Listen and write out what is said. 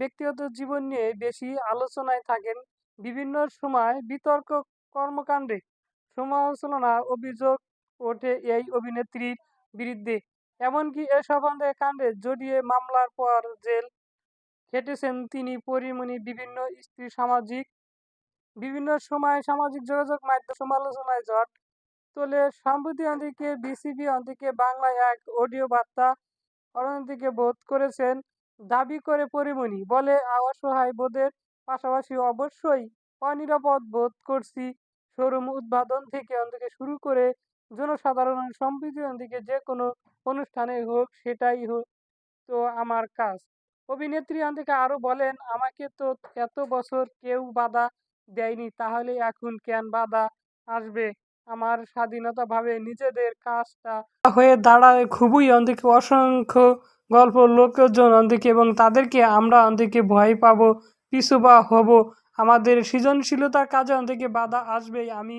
ব্যক্তিগত জীবন নিয়ে বেশি আলোচনায় থাকেন। বিভিন্ন সময় বিতর্ক কর্মকাণ্ডে সমালোচনা অভিযোগ ওঠে এই অভিনেত্রীর বিরুদ্ধে। এমনকি এসব কাণ্ডে জড়িয়ে মামলার পর জেল খেটেছেন তিনি। পরীমনি বিভিন্ন সময় সামাজিক যোগাযোগ মাধ্যম সমালোচনায় ঝড় তোলে। সম্প্রতি বিসিবি বাংলায় এক অডিও বার্তা বোধ করেছেন দাবি করে পরীমনি বলে, অসহায় বোধের পাশাপাশি অবশ্যই অনিরাপদ বোধ করছি। শোরুম উদ্বোধন থেকে শুরু করে জনসাধারণের সম্প্রীতি যে কোনো অনুষ্ঠানে হোক, সেটাই তো আমার কাজ। অভিনেত্রী আরো বলেন, আমাকে তো এত বছর কেউ বাধা দেয়নি, তাহলে এখন কেন বাধা আসবে? আমার স্বাধীনতাভাবে নিজেদের কাজটা হয়ে দাঁড়ায় খুবই অসংখ্য গল্প লোকজন এবং তাদেরকে আমরা ভয় পাবো, পিছু বা হব, আমাদের সৃজনশীলতার কাজে বাধা আসবেই। আমি